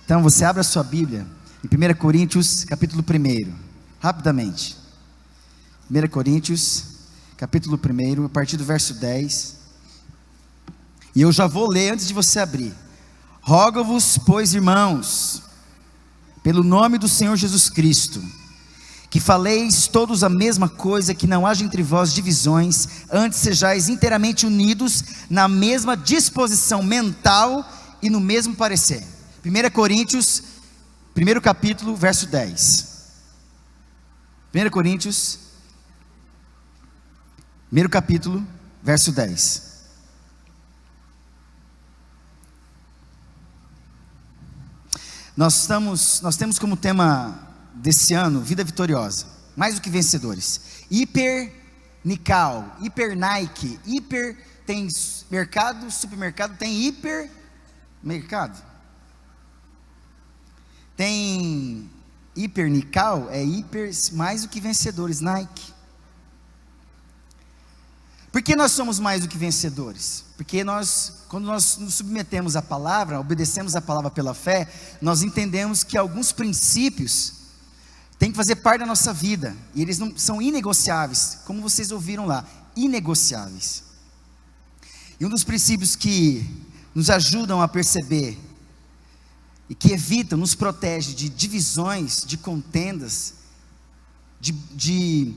Então você abre a sua Bíblia em 1 Coríntios capítulo 1, rapidamente. 1 Coríntios capítulo 1, a partir do verso 10. E eu já vou ler antes de você abrir. Rogo-vos, pois, irmãos, pelo nome do Senhor Jesus Cristo, que faleis todos a mesma coisa, que não haja entre vós divisões, antes sejais inteiramente unidos na mesma disposição mental e no mesmo parecer. 1 Coríntios, 1 capítulo, verso 10. 1 Coríntios, 1 capítulo, verso 10. Nós temos como tema desse ano, vida vitoriosa, mais do que vencedores. Hiper-Nical, Hiper-Nike, hiper tem mercado, supermercado, tem hipermercado. Tem Hiper-Nical, é hiper, mais do que vencedores, Nike. Por que nós somos mais do que vencedores? Porque quando nós nos submetemos à palavra, obedecemos a palavra pela fé, nós entendemos que alguns princípios têm que fazer parte da nossa vida, e eles não são inegociáveis, como vocês ouviram lá, inegociáveis. E um dos princípios que nos ajudam a perceber, e que evitam, nos protege de divisões, de contendas, de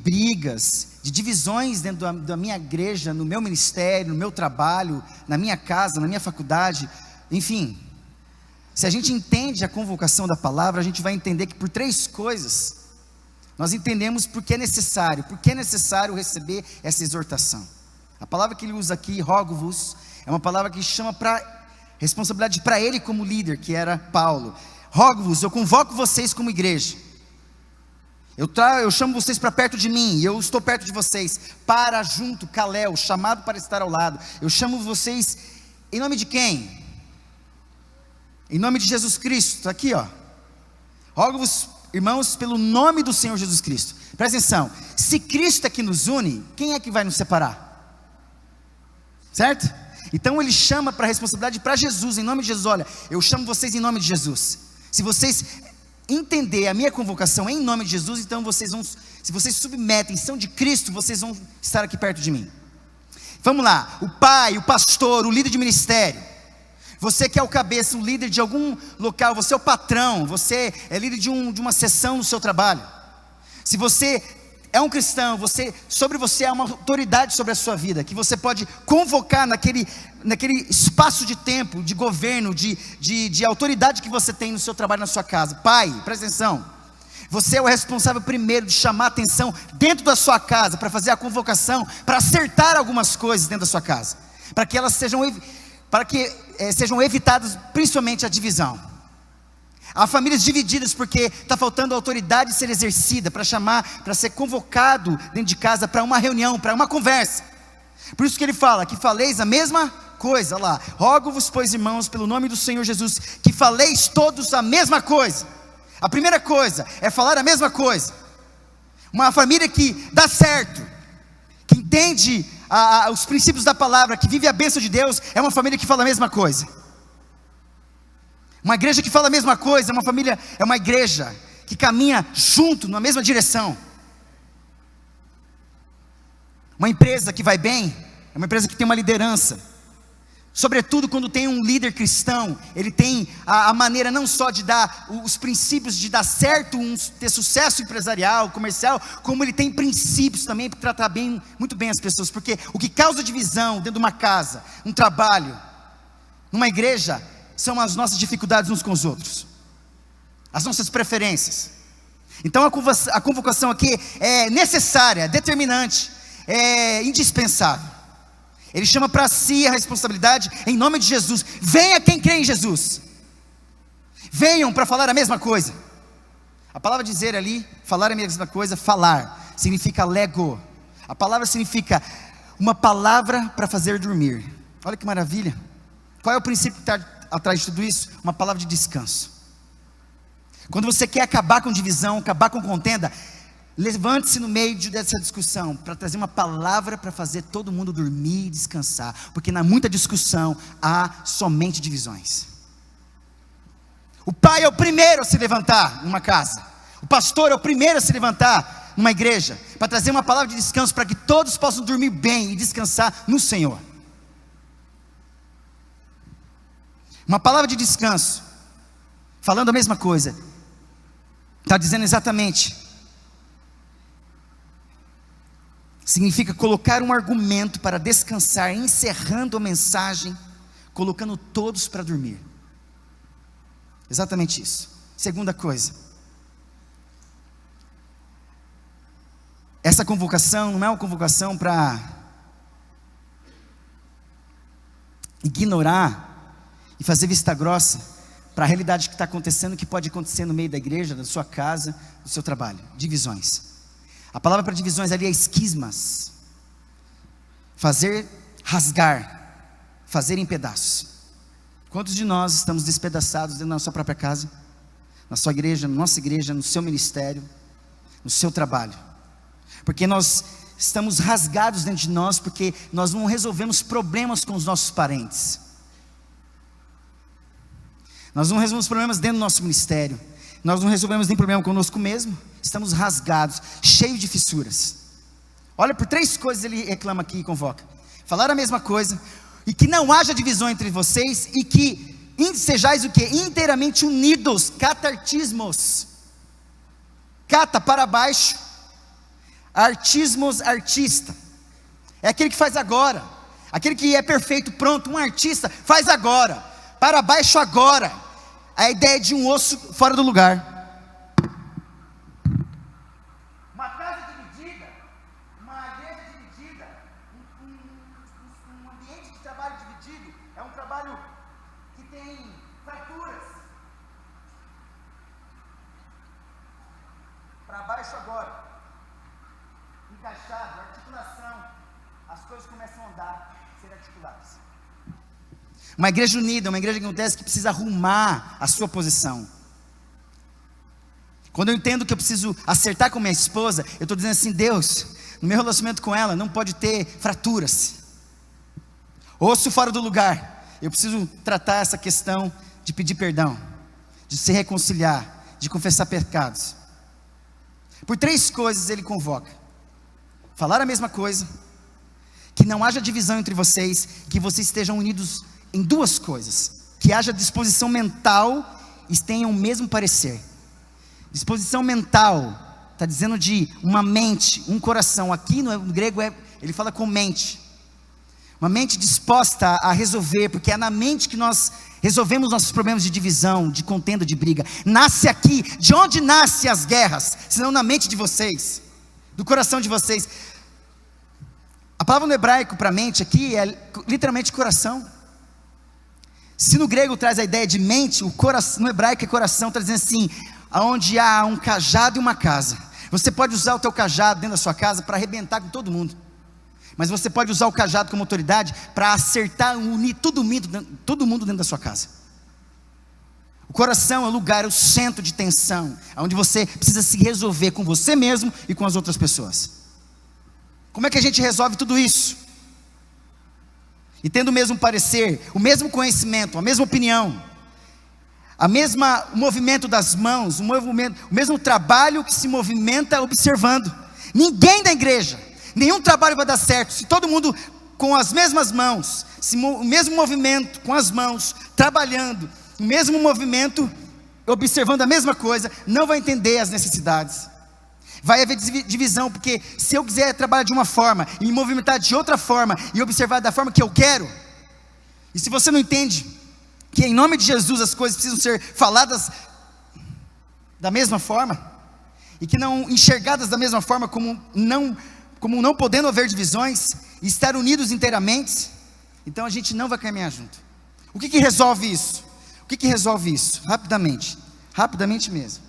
brigas, de divisões dentro da minha igreja, no meu ministério, no meu trabalho, na minha casa, na minha faculdade, enfim. Se a gente entende a convocação da palavra, a gente vai entender que por três coisas, nós entendemos por que é necessário receber essa exortação. A palavra que ele usa aqui, rogo-vos, é uma palavra que chama para responsabilidade para ele como líder, que era Paulo. Rogo-vos, eu convoco vocês como igreja. Eu chamo vocês para perto de mim, e eu estou perto de vocês, para junto, Kalel, chamado para estar ao lado. Eu chamo vocês, em nome de quem? Em nome de Jesus Cristo, está aqui, ó. Rogo-vos, irmãos, pelo nome do Senhor Jesus Cristo. Presta atenção, se Cristo é que nos une, quem é que vai nos separar? Certo? Então ele chama para a responsabilidade para Jesus, em nome de Jesus. Olha, eu chamo vocês em nome de Jesus. Se vocês entender a minha convocação em nome de Jesus, então se vocês submetem, são de Cristo, vocês vão estar aqui perto de mim. Vamos lá, o pai, o pastor, o líder de ministério, você que é o cabeça, o líder de algum local, você é o patrão, você é líder de uma sessão no seu trabalho. Se você é um cristão, sobre você há uma autoridade sobre a sua vida, que você pode convocar naquele espaço de tempo, de governo, de autoridade que você tem no seu trabalho, na sua casa. Pai, presta atenção, você é o responsável primeiro de chamar a atenção dentro da sua casa, para fazer a convocação, para acertar algumas coisas dentro da sua casa, para que sejam evitadas principalmente a divisão. Há famílias divididas porque está faltando autoridade ser exercida, para chamar, para ser convocado dentro de casa, para uma reunião, para uma conversa. Por isso que ele fala, que faleis a mesma coisa, lá, rogo-vos, pois, irmãos, pelo nome do Senhor Jesus, que faleis todos a mesma coisa. A primeira coisa é falar a mesma coisa. Uma família que dá certo, que entende os princípios da palavra, que vive a bênção de Deus, é uma família que fala a mesma coisa. Uma igreja que fala a mesma coisa, é uma igreja que caminha junto, na mesma direção. Uma empresa que vai bem, é uma empresa que tem uma liderança. Sobretudo quando tem um líder cristão, ele tem a maneira não só de dar os princípios de dar certo, ter sucesso empresarial, comercial, como ele tem princípios também para tratar muito bem as pessoas. Porque o que causa divisão dentro de uma casa, um trabalho, numa igreja, são as nossas dificuldades uns com os outros, as nossas preferências. Então a convocação aqui é necessária, é determinante, é indispensável. Ele chama para si a responsabilidade em nome de Jesus. Venha quem crê em Jesus, venham para falar a mesma coisa. A palavra dizer ali, falar a mesma coisa, falar, significa lego. A palavra significa uma palavra para fazer dormir. Olha que maravilha. Qual é o princípio que está atrás de tudo isso? Uma palavra de descanso. Quando você quer acabar com divisão, acabar com contenda, levante-se no meio dessa discussão, para trazer uma palavra para fazer todo mundo dormir e descansar, porque na muita discussão há somente divisões. O pai é o primeiro a se levantar numa casa. O pastor é o primeiro a se levantar numa igreja, para trazer uma palavra de descanso, para que todos possam dormir bem e descansar no Senhor. Uma palavra de descanso, falando a mesma coisa, está dizendo exatamente, significa colocar um argumento para descansar, encerrando a mensagem, colocando todos para dormir. Exatamente isso. Segunda coisa, essa convocação não é uma convocação para ignorar e fazer vista grossa para a realidade que está acontecendo, que pode acontecer no meio da igreja, da sua casa, do seu trabalho. Divisões. A palavra para divisões ali é esquismas. Fazer, rasgar, fazer em pedaços. Quantos de nós estamos despedaçados dentro da nossa própria casa, na sua igreja, na nossa igreja, no seu ministério, no seu trabalho? Porque nós estamos rasgados dentro de nós, porque nós não resolvemos problemas com os nossos parentes. Nós não resolvemos problemas dentro do nosso ministério. Nós não resolvemos nem problema conosco mesmo. Estamos rasgados, cheios de fissuras. Olha, por 3 coisas ele reclama aqui e convoca: falar a mesma coisa, e que não haja divisão entre vocês, e que sejais o que? Inteiramente unidos, catartismos. Cata, para baixo. Artismos, artista, é aquele que faz agora, aquele que é perfeito, pronto. Um artista faz agora, para baixo agora. A ideia de um osso fora do lugar. Uma casa dividida, uma igreja dividida, um ambiente de trabalho dividido, é um trabalho que tem fraturas. Para baixo agora, encaixado, articulação, as coisas começam a andar, ser articuladas. Uma igreja unida, uma igreja que acontece, que precisa arrumar a sua posição. Quando eu entendo que eu preciso acertar com minha esposa, eu estou dizendo assim: Deus, no meu relacionamento com ela não pode ter fraturas, osso fora do lugar. Eu preciso tratar essa questão de pedir perdão, de se reconciliar, de confessar pecados. Por 3 coisas ele convoca: falar a mesma coisa, que não haja divisão entre vocês, que vocês estejam unidos em 2 coisas, que haja disposição mental e tenham o mesmo parecer. Disposição mental, está dizendo de uma mente, um coração. Aqui no grego ele fala com mente, uma mente disposta a resolver, porque é na mente que nós resolvemos nossos problemas de divisão, de contenda, de briga. Nasce aqui. De onde nascem as guerras? Senão na mente de vocês, do coração de vocês. A palavra no hebraico para mente aqui é literalmente coração. Se no grego traz a ideia de mente, o coração, no hebraico é coração, está dizendo assim: onde há um cajado e uma casa. Você pode usar o teu cajado dentro da sua casa para arrebentar com todo mundo, mas você pode usar o cajado como autoridade para acertar, unir todo mundo dentro da sua casa. O coração é o lugar, é o centro de tensão, onde você precisa se resolver com você mesmo e com as outras pessoas. Como é que a gente resolve tudo isso? E tendo o mesmo parecer, o mesmo conhecimento, a mesma opinião, o movimento das mãos, o mesmo trabalho que se movimenta observando. Ninguém da igreja, nenhum trabalho vai dar certo se todo mundo com as mesmas mãos, o mesmo movimento com as mãos, trabalhando, o mesmo movimento, observando a mesma coisa, não vai entender as necessidades. Vai haver divisão, porque se eu quiser trabalhar de uma forma e me movimentar de outra forma e observar da forma que eu quero, e se você não entende que em nome de Jesus as coisas precisam ser faladas da mesma forma, e que não enxergadas da mesma forma, como não podendo haver divisões, e estar unidos inteiramente, então a gente não vai caminhar junto. O que resolve isso? O que resolve isso? Rapidamente mesmo.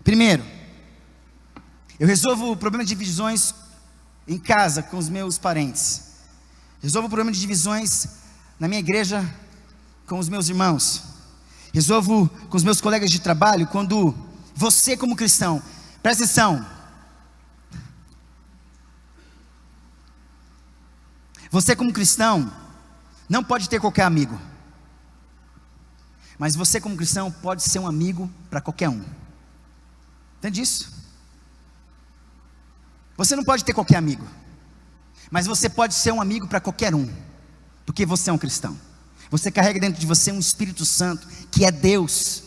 Primeiro, eu resolvo o problema de divisões em casa com os meus parentes. Resolvo o problema de divisões na minha igreja com os meus irmãos. Resolvo com os meus colegas de trabalho, quando você como cristão, presta atenção. Você como cristão não pode ter qualquer amigo. Mas você como cristão pode ser um amigo para qualquer um. Entende isso? Você não pode ter qualquer amigo, mas você pode ser um amigo para qualquer um, porque você é um cristão. Você carrega dentro de você um Espírito Santo, que é Deus,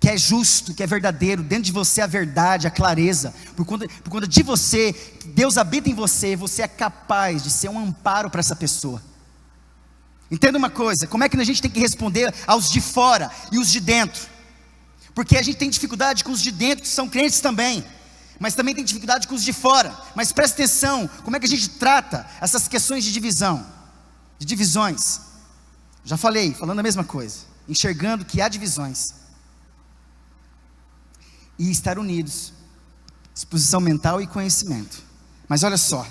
que é justo, que é verdadeiro. Dentro de você a verdade, a clareza. Por conta de você, Deus habita em você. Você é capaz de ser um amparo para essa pessoa. Entenda uma coisa: como é que a gente tem que responder aos de fora e os de dentro? Porque a gente tem dificuldade com os de dentro, que são crentes também, mas também tem dificuldade com os de fora. Mas presta atenção, como é que a gente trata essas questões de divisão, de divisões? Já falei, falando a mesma coisa, enxergando que há divisões, e estar unidos, disposição mental e conhecimento. Mas olha só,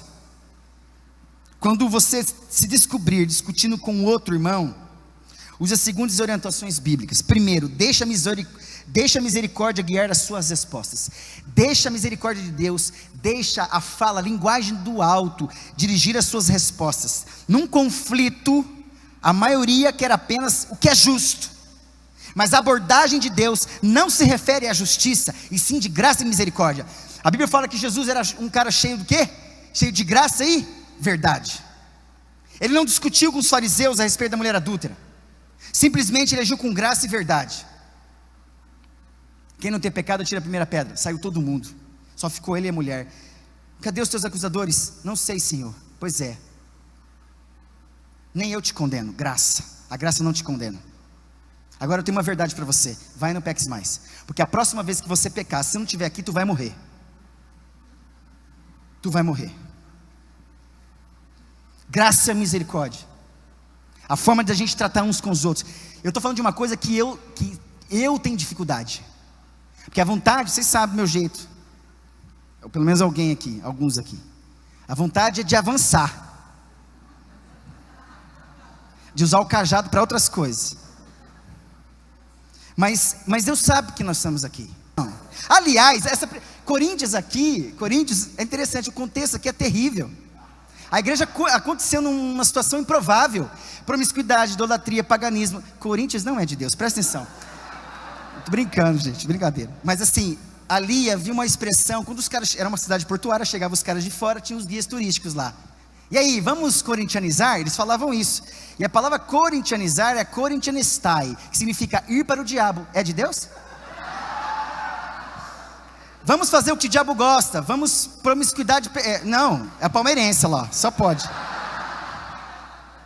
quando você se descobrir discutindo com outro irmão, use as seguintes orientações bíblicas. Primeiro, deixa a misericórdia guiar as suas respostas. Deixa a misericórdia de Deus, deixa a fala, a linguagem do alto dirigir as suas respostas. Num conflito, a maioria quer apenas o que é justo, mas a abordagem de Deus não se refere à justiça, e sim de graça e misericórdia. A Bíblia fala que Jesus era um cara cheio do quê? Cheio de graça e verdade. Ele não discutiu com os fariseus a respeito da mulher adúltera, simplesmente ele agiu com graça e verdade. Quem não tem pecado, tira a primeira pedra. Saiu todo mundo, só ficou ele e a mulher. Cadê os teus acusadores? Não sei, Senhor. Pois é, nem eu te condeno. Graça, a graça não te condena. Agora eu tenho uma verdade para você: vai e não peques mais, porque a próxima vez que você pecar, se não estiver aqui, tu vai morrer. Tu vai morrer. Graça e misericórdia, a forma de a gente tratar uns com os outros. Eu estou falando de uma coisa que eu tenho dificuldade, porque a vontade, vocês sabem o meu jeito, ou pelo menos alguém aqui, alguns aqui, a vontade é de avançar, de usar o cajado para outras coisas. Mas Deus sabe que nós estamos aqui. Aliás, Coríntios é interessante, o contexto aqui é terrível. A igreja aconteceu numa situação improvável: promiscuidade, idolatria, paganismo. Coríntios não é de Deus, presta atenção. Estou brincando, gente, brincadeira. Mas assim, ali havia uma expressão, quando os caras, era uma cidade portuária, chegavam os caras de fora, tinha os guias turísticos lá. E aí, vamos corintianizar? Eles falavam isso. E a palavra corintianizar é corintianestai, que significa ir para o diabo. É de Deus? Vamos fazer o que o diabo gosta. Vamos promiscuidade. Não, é palmeirense lá, só pode.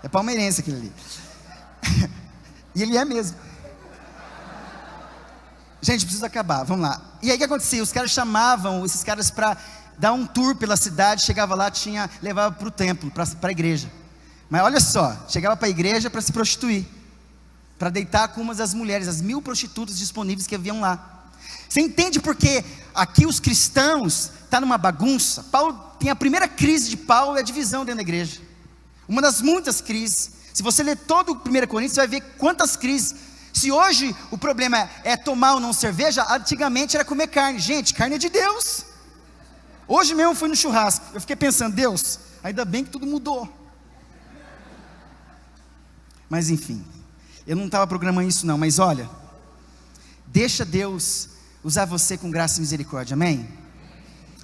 É palmeirense aquele ali. E ele é mesmo. Gente, precisa acabar, vamos lá. E aí o que acontecia? Os caras chamavam esses caras para dar um tour pela cidade. Chegava lá, levava para o templo, para a igreja. Mas olha só, chegava para a igreja para se prostituir, para deitar com umas das mulheres, as 1000 prostitutas disponíveis que haviam lá. Você entende porque aqui os cristãos estão numa bagunça? Paulo tem a primeira crise de Paulo, é a divisão dentro da igreja. Uma das muitas crises. Se você ler todo o 1 Coríntios, você vai ver quantas crises. Se hoje o problema é tomar ou não cerveja, antigamente era comer carne. Gente, carne é de Deus. Hoje mesmo eu fui no churrasco, eu fiquei pensando: Deus, ainda bem que tudo mudou. Mas enfim, eu não estava programando isso não, mas olha, deixa Deus usar você com graça e misericórdia, amém?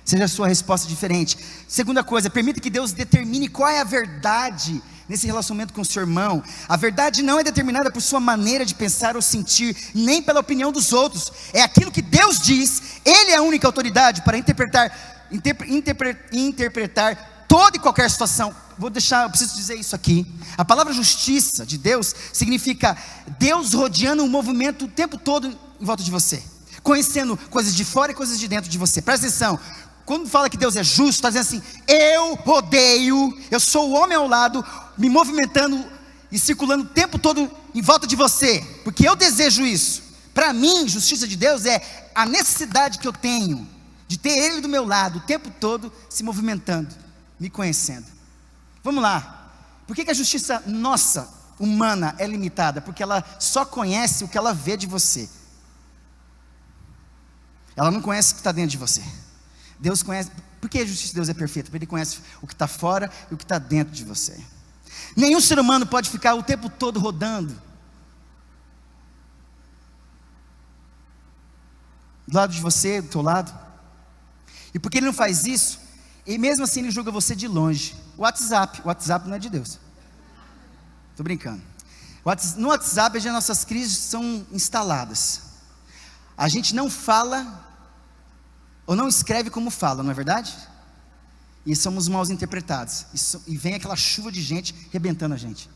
Seja a sua resposta diferente. Segunda coisa, permita que Deus determine qual é a verdade nesse relacionamento com o seu irmão. A verdade não é determinada por sua maneira de pensar ou sentir, nem pela opinião dos outros. É aquilo que Deus diz. Ele é a única autoridade para interpretar toda e qualquer situação. Eu preciso dizer isso aqui. A palavra justiça de Deus significa Deus rodeando um movimento o tempo todo em volta de você, conhecendo coisas de fora e coisas de dentro de você. Presta atenção, quando fala que Deus é justo, está dizendo assim: eu rodeio, eu sou o homem ao lado, me movimentando e circulando o tempo todo em volta de você, porque eu desejo isso. Para mim, justiça de Deus é a necessidade que eu tenho de ter Ele do meu lado o tempo todo, se movimentando, me conhecendo. Vamos lá, por que a justiça nossa, humana, é limitada? Porque ela só conhece o que ela vê de você. Ela não conhece o que está dentro de você. Deus conhece. Por que a justiça de Deus é perfeita? Porque Ele conhece o que está fora e o que está dentro de você. Nenhum ser humano pode ficar o tempo todo rodando do lado de você, do teu lado. E porque ele não faz isso, e mesmo assim ele julga você de longe. O WhatsApp não é de Deus. Estou brincando. No WhatsApp as nossas crises são instaladas. A gente não fala, ou não escreve como fala, não é verdade? E somos mal interpretados. E vem aquela chuva de gente arrebentando a gente.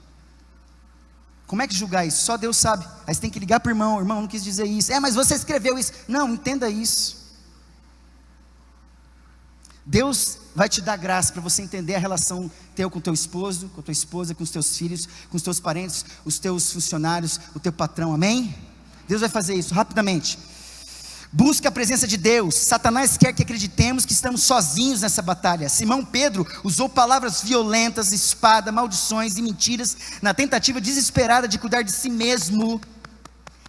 Como é que julgar isso? Só Deus sabe. Aí você tem que ligar para o irmão. Irmão, não quis dizer isso. Mas você escreveu isso. Não, entenda isso. Deus vai te dar graça para você entender a relação teu com teu esposo, com a tua esposa, com os teus filhos, com os teus parentes, os teus funcionários, o teu patrão, amém? Deus vai fazer isso, rapidamente. Busca a presença de Deus. Satanás quer que acreditemos que estamos sozinhos nessa batalha. Simão Pedro usou palavras violentas, espada, maldições e mentiras, na tentativa desesperada de cuidar de si mesmo.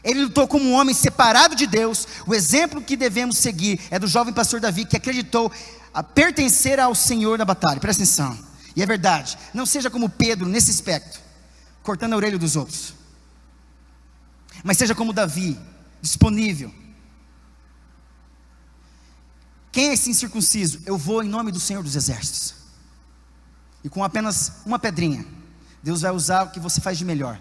Ele lutou como um homem separado de Deus. O exemplo que devemos seguir é do jovem pastor Davi, que acreditou a pertencer ao Senhor na batalha. Presta atenção, e é verdade. Não seja como Pedro nesse aspecto, cortando a orelha dos outros, mas seja como Davi, disponível. Quem é esse incircunciso? Eu vou em nome do Senhor dos Exércitos. E com apenas uma pedrinha, Deus vai usar o que você faz de melhor,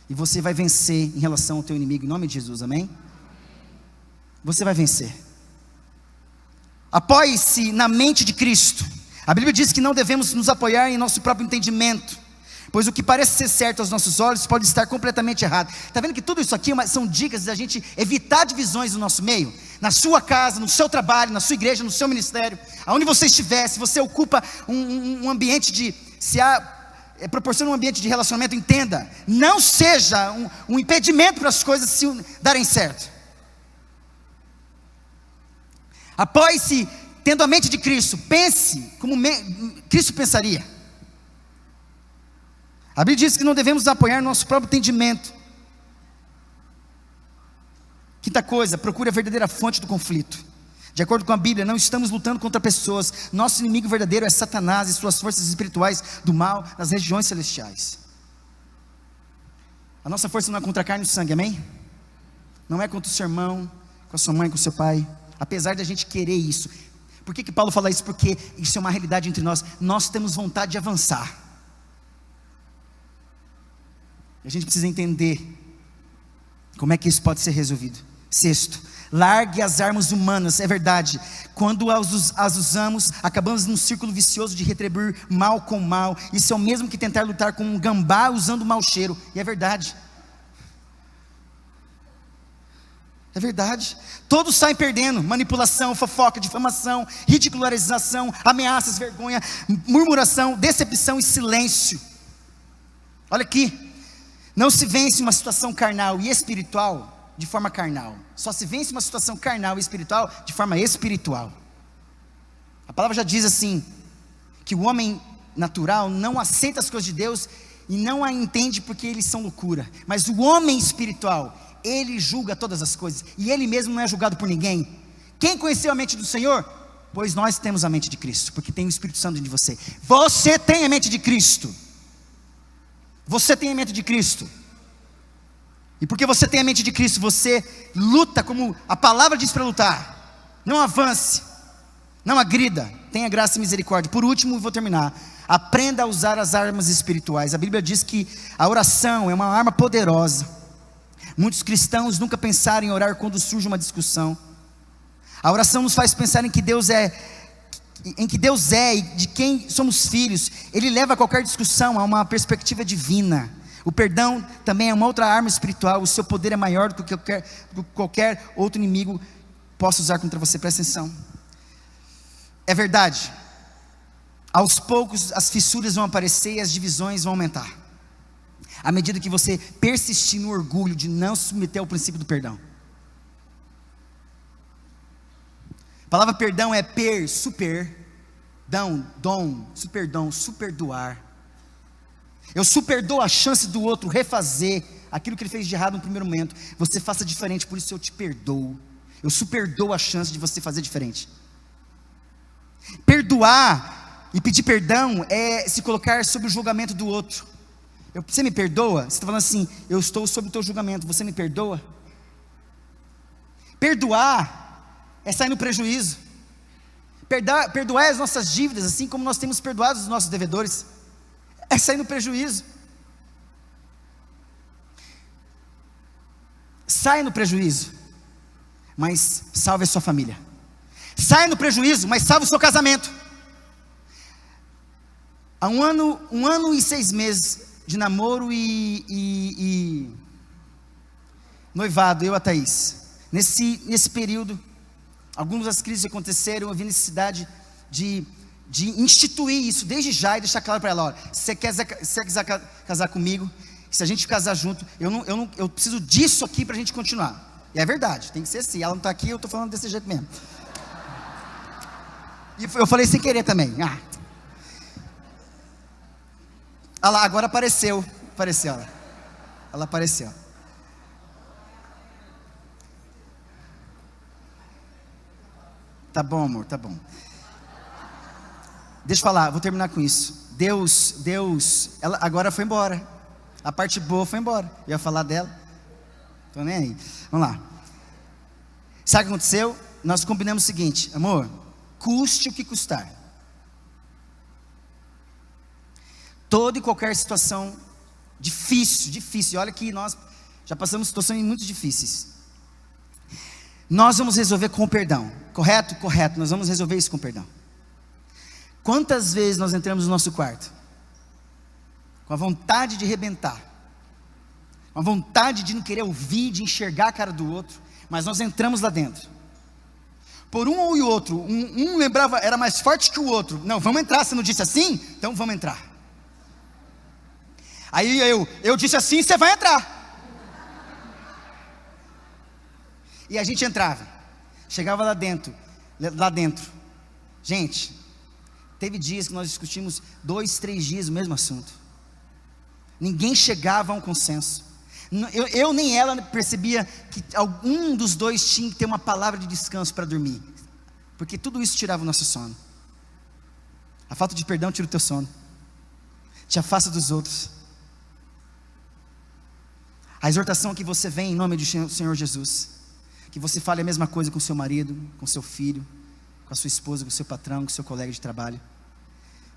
e você vai vencer em relação ao teu inimigo, em nome de Jesus, amém? Você vai vencer. Apoie-se na mente de Cristo. A Bíblia diz que não devemos nos apoiar em nosso próprio entendimento, pois o que parece ser certo aos nossos olhos pode estar completamente errado. Está vendo que tudo isso aqui são dicas da gente evitar divisões no nosso meio? Na sua casa, no seu trabalho, na sua igreja, no seu ministério, aonde você estiver, se você ocupa um ambiente de, proporciona um ambiente de relacionamento, entenda, não seja um impedimento para as coisas se darem certo. Apoie-se tendo a mente de Cristo. Pense como Cristo pensaria. A Bíblia diz que não devemos apoiar nosso próprio entendimento. Quinta coisa, procure a verdadeira fonte do conflito. De acordo com a Bíblia, não estamos lutando contra pessoas. Nosso inimigo verdadeiro é Satanás e suas forças espirituais do mal nas regiões celestiais. A nossa força não é contra a carne e o sangue, amém? Não é contra o seu irmão, com a sua mãe, com o seu pai. Apesar de a gente querer isso. Por que Paulo fala isso? Porque isso é uma realidade entre nós. Nós temos vontade de avançar. A gente precisa entender como é que isso pode ser resolvido. Sexto, largue as armas humanas. É verdade, quando as usamos, acabamos num círculo vicioso de retribuir mal com mal. Isso é o mesmo que tentar lutar com um gambá usando mau cheiro. E é verdade. É verdade. Todos saem perdendo. Manipulação, fofoca, difamação, ridicularização, ameaças, vergonha, murmuração, decepção e silêncio. Olha aqui. Não se vence uma situação carnal e espiritual de forma carnal. Só se vence uma situação carnal e espiritual de forma espiritual. A palavra já diz assim, que o homem natural não aceita as coisas de Deus e não a entende porque eles são loucura. Mas o homem espiritual, ele julga todas as coisas, e ele mesmo não é julgado por ninguém. Quem conheceu a mente do Senhor? Pois nós temos a mente de Cristo, porque tem o Espírito Santo dentro de você. Você tem a mente de Cristo. Você tem a mente de Cristo. E porque você tem a mente de Cristo, você luta como a palavra diz para lutar. Não avance, não agrida, tenha graça e misericórdia. Por último, eu vou terminar. Aprenda a usar as armas espirituais. A Bíblia diz que a oração é uma arma poderosa. Muitos cristãos nunca pensaram em orar quando surge uma discussão. A oração nos faz pensar em que Deus é e de quem somos filhos. Ele leva qualquer discussão a uma perspectiva divina. O perdão também é uma outra arma espiritual. O seu poder é maior do que qualquer outro inimigo possa usar contra você. Presta atenção. É verdade, aos poucos as fissuras vão aparecer e as divisões vão aumentar, à medida que você persistir no orgulho de não se submeter ao princípio do perdão. A palavra perdão é superdoar. Eu superdoo a chance do outro refazer aquilo que ele fez de errado no primeiro momento. Você faça diferente, por isso eu te perdoo. Eu superdoo a chance de você fazer diferente. Perdoar e pedir perdão é se colocar sob o julgamento do outro. Você me perdoa? Você está falando assim, eu estou sob o teu julgamento, você me perdoa? Perdoar é sair no prejuízo. Perdoar as nossas dívidas, assim como nós temos perdoado os nossos devedores, é sair no prejuízo. Sai no prejuízo, mas salve a sua família. Sai no prejuízo, mas salve o seu casamento. Há um ano e 6 meses de namoro e noivado, eu e a Thaís. Nesse período, algumas das crises aconteceram, eu vi necessidade de instituir isso desde já e deixar claro para ela: olha, se você quiser casar comigo, se a gente casar junto, eu preciso disso aqui para a gente continuar. E é verdade, tem que ser assim. Ela não está aqui, eu estou falando desse jeito mesmo. E eu falei sem querer também. Ah lá, agora apareceu. Ela apareceu. Tá bom, amor, tá bom. Deixa eu falar, vou terminar com isso. Deus, ela agora foi embora. A parte boa foi embora. Eu ia falar dela. Tô nem aí. Vamos lá. Sabe o que aconteceu? Nós combinamos o seguinte: amor, custe o que custar. Toda e qualquer situação difícil. Olha que nós já passamos situações muito difíceis. Nós vamos resolver com o perdão. Correto? Correto. Nós vamos resolver isso com o perdão. Quantas vezes nós entramos no nosso quarto com a vontade de arrebentar, com a vontade de não querer ouvir, de enxergar a cara do outro, mas nós entramos lá dentro. Por um ou outro, um lembrava, era mais forte que o outro. Não, vamos entrar, você não disse assim? Então vamos entrar. Aí eu disse assim, você vai entrar. E a gente entrava, chegava lá dentro. Gente, teve dias que nós discutimos 2, 3 dias o mesmo assunto. Ninguém chegava a um consenso. Eu nem ela percebia que algum dos dois tinha que ter uma palavra de descanso para dormir, porque tudo isso tirava o nosso sono. A falta de perdão tira o teu sono, te afasta dos outros. A exortação que você vem em nome do Senhor Jesus, que você fale a mesma coisa com seu marido, com seu filho, com a sua esposa, com o seu patrão, com o seu colega de trabalho.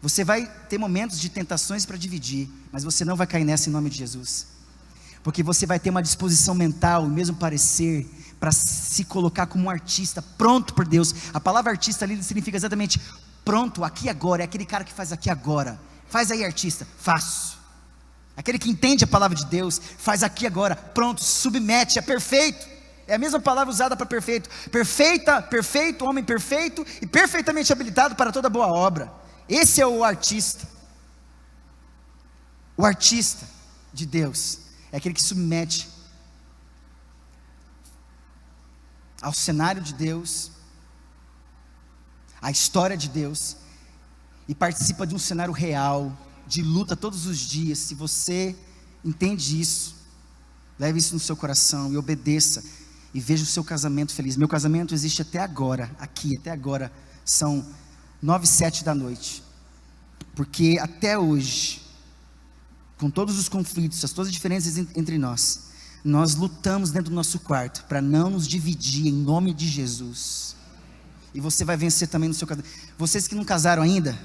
Você vai ter momentos de tentações para dividir, mas você não vai cair nessa em nome de Jesus, porque você vai ter uma disposição mental, o mesmo parecer, para se colocar como um artista, pronto por Deus. A palavra artista ali significa exatamente pronto, aqui agora, é aquele cara que faz aqui agora. Faz aí, artista, faço. Aquele que entende a palavra de Deus, faz aqui agora, pronto, submete, é perfeito. É a mesma palavra usada para perfeito. Perfeito, homem perfeito e perfeitamente habilitado para toda boa obra. Esse é o artista. O artista de Deus é aquele que submete ao cenário de Deus, à história de Deus, e participa de um cenário real, de luta todos os dias. Se você entende isso, leve isso no seu coração e obedeça, e veja o seu casamento feliz. Meu casamento existe até agora, até agora, são 9:07 da noite, porque até hoje, com todos os conflitos, todas as diferenças entre nós lutamos dentro do nosso quarto, para não nos dividir, em nome de Jesus. E você vai vencer também no seu casamento. Vocês que não casaram ainda,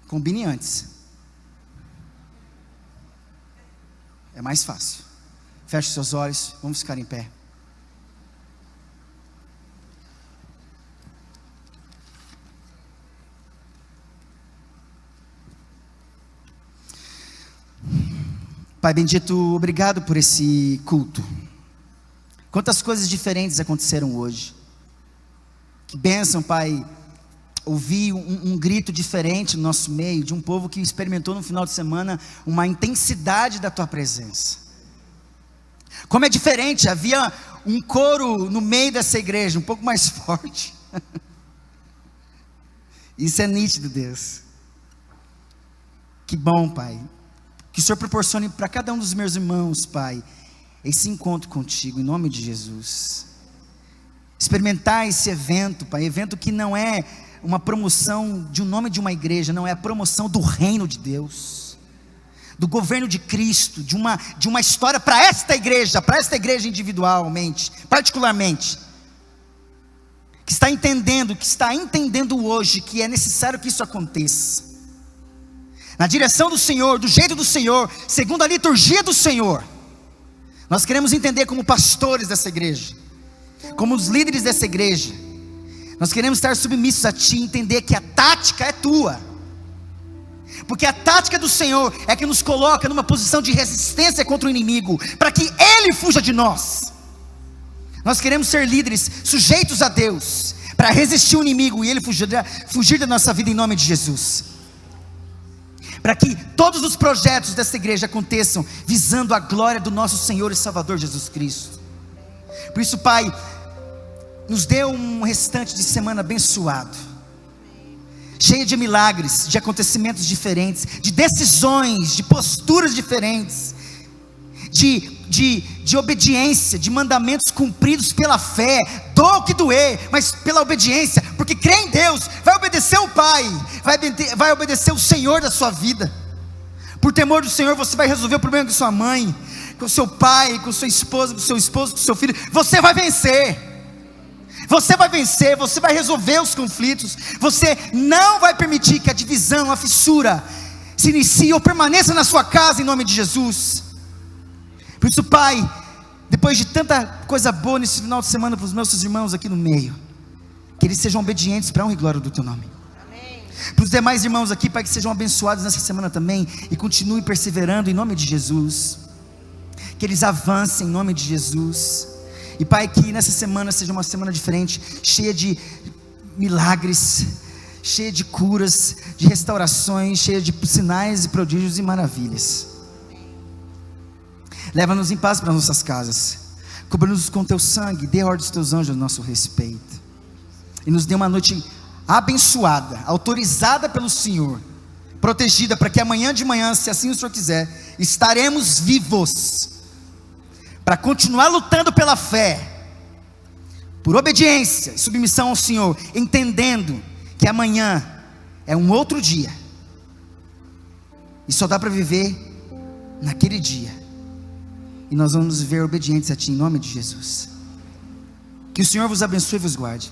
combine antes, é mais fácil. Feche seus olhos, vamos ficar em pé. Pai bendito, obrigado por esse culto. Quantas coisas diferentes aconteceram hoje. Que bênção, Pai, ouvir um grito diferente no nosso meio, de um povo que experimentou no final de semana uma intensidade da Tua presença. Como é diferente, havia um coro no meio dessa igreja, um pouco mais forte. Isso é nítido, Deus. Que bom, Pai. Que o Senhor proporcione para cada um dos meus irmãos, Pai, esse encontro contigo, em nome de Jesus. Experimentar esse evento, Pai, evento que não é uma promoção de um nome de uma igreja, não, é a promoção do reino de Deus. do governo de Cristo, de uma história para esta igreja individualmente, particularmente, que está entendendo hoje que é necessário que isso aconteça, na direção do Senhor, do jeito do Senhor, segundo a liturgia do Senhor. Nós queremos entender como pastores dessa igreja, como os líderes dessa igreja, nós queremos estar submissos a Ti, entender que a tática é Tua, porque a tática do Senhor é que nos coloca numa posição de resistência contra o inimigo, para que Ele fuja de nós. Nós queremos ser líderes sujeitos a Deus, para resistir o inimigo e ele fugir da nossa vida em nome de Jesus, para que todos os projetos dessa igreja aconteçam visando a glória do nosso Senhor e Salvador Jesus Cristo. Por isso, Pai, nos dê um restante de semana abençoado, cheio de milagres, de acontecimentos diferentes, de decisões, de posturas diferentes, de obediência, de mandamentos cumpridos pela fé, doa o que doer, mas pela obediência, porque crê em Deus, vai obedecer o Pai, vai obedecer o Senhor da sua vida. Por temor do Senhor, você vai resolver o problema com sua mãe, com seu pai, com sua esposa, com seu esposo, com seu filho. Você vai vencer. Você vai vencer, você vai resolver os conflitos. Você não vai permitir que a divisão, a fissura se inicie ou permaneça na sua casa em nome de Jesus. Por isso, Pai, depois de tanta coisa boa nesse final de semana para os meus irmãos aqui no meio, que eles sejam obedientes para a honra e glória do Teu nome. Amém. Para os demais irmãos aqui, Pai, que sejam abençoados nessa semana também e continuem perseverando em nome de Jesus. Que eles avancem em nome de Jesus. E Pai, que nessa semana seja uma semana diferente, cheia de milagres, cheia de curas, de restaurações, cheia de sinais e prodígios e maravilhas. Leva-nos em paz para nossas casas, cubra-nos com Teu sangue, dê ordem aos Teus anjos a nosso respeito, e nos dê uma noite abençoada, autorizada pelo Senhor, protegida, para que amanhã de manhã, se assim o Senhor quiser, estaremos vivos, para continuar lutando pela fé, por obediência e submissão ao Senhor, entendendo que amanhã é um outro dia, e só dá para viver naquele dia, e nós vamos viver obedientes a Ti em nome de Jesus. Que o Senhor vos abençoe e vos guarde,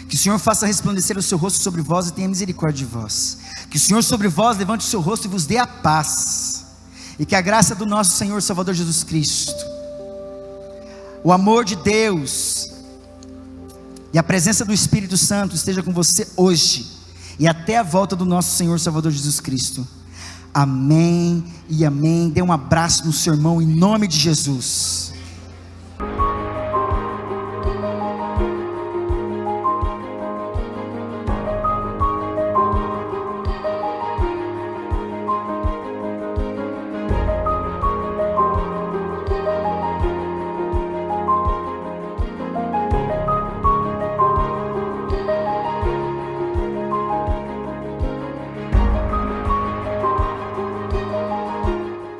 que o Senhor faça resplandecer o seu rosto sobre vós e tenha misericórdia de vós, que o Senhor sobre vós levante o seu rosto e vos dê a paz, e que a graça do nosso Senhor Salvador Jesus Cristo, o amor de Deus e a presença do Espírito Santo esteja com você hoje e até a volta do nosso Senhor Salvador Jesus Cristo. Amém e amém. Dê um abraço no seu irmão em nome de Jesus.